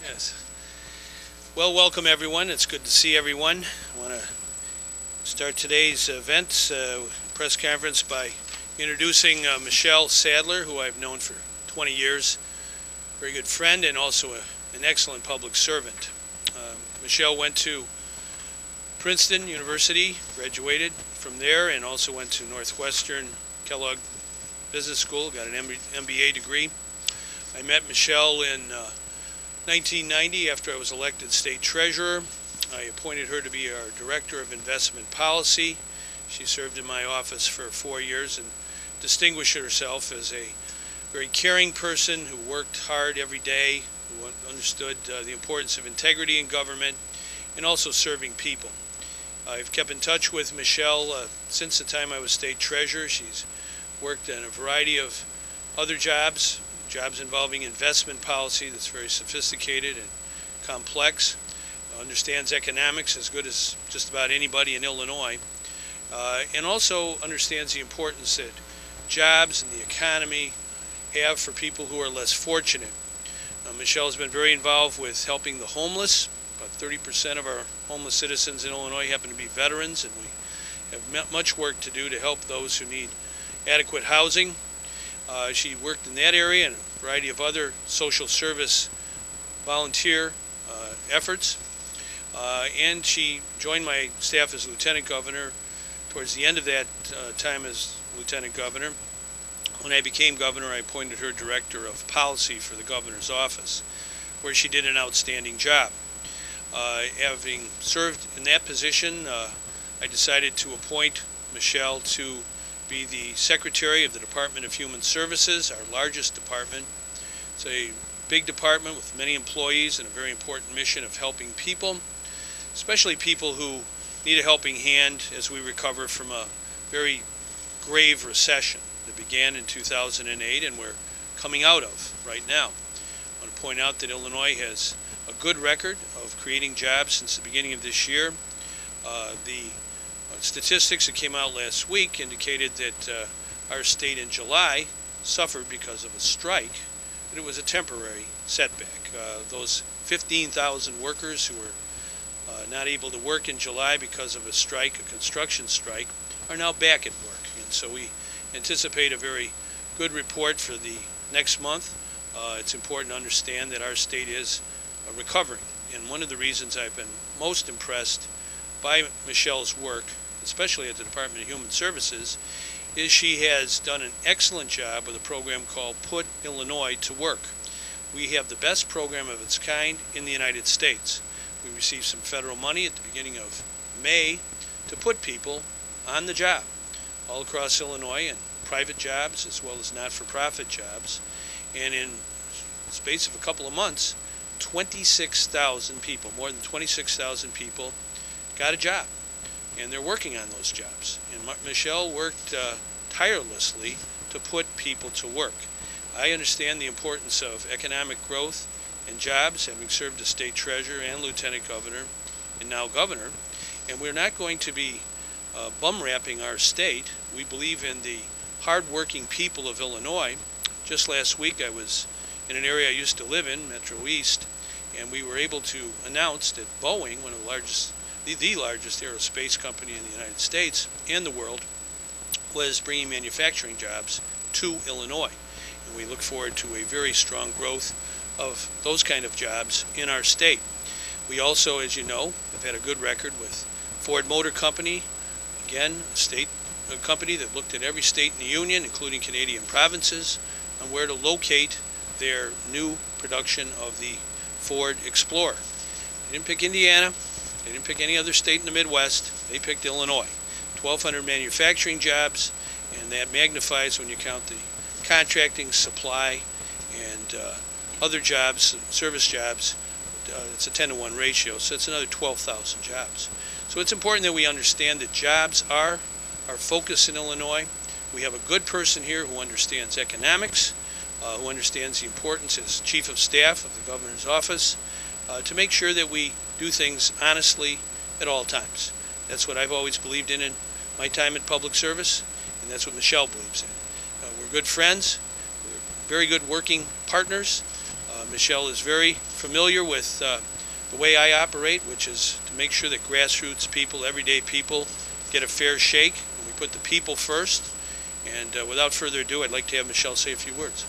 Yes. Well, welcome everyone. It's good to see everyone. I want to start today's event, press conference, by introducing Michelle Sadler, who I've known for 20 years. Very good friend and also an excellent public servant. Michelle went to Princeton University, graduated from there, and also went to Northwestern Kellogg Business School, got an MBA degree. I met Michelle in 1990 after I was elected state treasurer. I appointed her to be our director of investment policy. She served in my office for 4 years and distinguished herself as a very caring person who worked hard every day, who understood the importance of integrity in government and also serving people. I've kept in touch with Michelle since the time I was state treasurer. She's worked in a variety of other jobs involving investment policy that's very sophisticated and complex, understands economics as good as just about anybody in Illinois, and also understands the importance that jobs and the economy have for people who are less fortunate. Michelle has been very involved with helping the homeless. About 30% of our homeless citizens in Illinois happen to be veterans, and we have much work to do to help those who need adequate housing. She worked in that area and a variety of other social service volunteer efforts. And she joined my staff as lieutenant governor towards the end of that time as lieutenant governor. When I became governor, I appointed her director of policy for the governor's office, where she did an outstanding job. Having served in that position, I decided to appoint Michelle to be the secretary of the Department of Human Services, our largest department. It's a big department with many employees and a very important mission of helping people, especially people who need a helping hand as we recover from a very grave recession that began in 2008 and we're coming out of right now. I want to point out that Illinois has a good record of creating jobs since the beginning of this year. The statistics that came out last week indicated that our state in July suffered because of a strike, but it was a temporary setback. Those 15,000 workers who were not able to work in July because of a strike, a construction strike, are now back at work. And so we anticipate a very good report for the next month. It's important to understand that our state is recovering. And one of the reasons I've been most impressed by Michelle's work, especially at the Department of Human Services, is she has done an excellent job with a program called Put Illinois to Work. We have the best program of its kind in the United States. We received some federal money at the beginning of May to put people on the job all across Illinois, in private jobs as well as not-for-profit jobs. And in the space of a couple of months, 26,000 people, more than 26,000 people, got a job. And they're working on those jobs. And Michelle worked tirelessly to put people to work. I understand the importance of economic growth and jobs, having served as state treasurer and lieutenant governor and now governor. And we're not going to be bum wrapping our state. We believe in the hard-working people of Illinois. Just last week I was in an area I used to live in, Metro East, and we were able to announce that Boeing, one of the largest aerospace company in the United States and the world, was bringing manufacturing jobs to Illinois. And we look forward to a very strong growth of those kind of jobs in our state. We also, as you know, have had a good record with Ford Motor Company, again, a company that looked at every state in the Union, including Canadian provinces, on where to locate their new production of the Ford Explorer. They didn't pick Indiana. They didn't pick any other state in the Midwest. They picked Illinois. 1,200 manufacturing jobs, and that magnifies when you count the contracting, supply, and other jobs, service jobs. It's a 10-to-1 ratio, so it's another 12,000 jobs. So it's important that we understand that jobs are our focus in Illinois. We have a good person here who understands economics, who understands the importance as chief of staff of the governor's office, to make sure that we do things honestly at all times. That's what I've always believed in my time in public service, and that's what Michelle believes in. We're good friends, we're very good working partners. Michelle is very familiar with the way I operate, which is to make sure that grassroots people, everyday people, get a fair shake. And we put the people first. And without further ado, I'd like to have Michelle say a few words.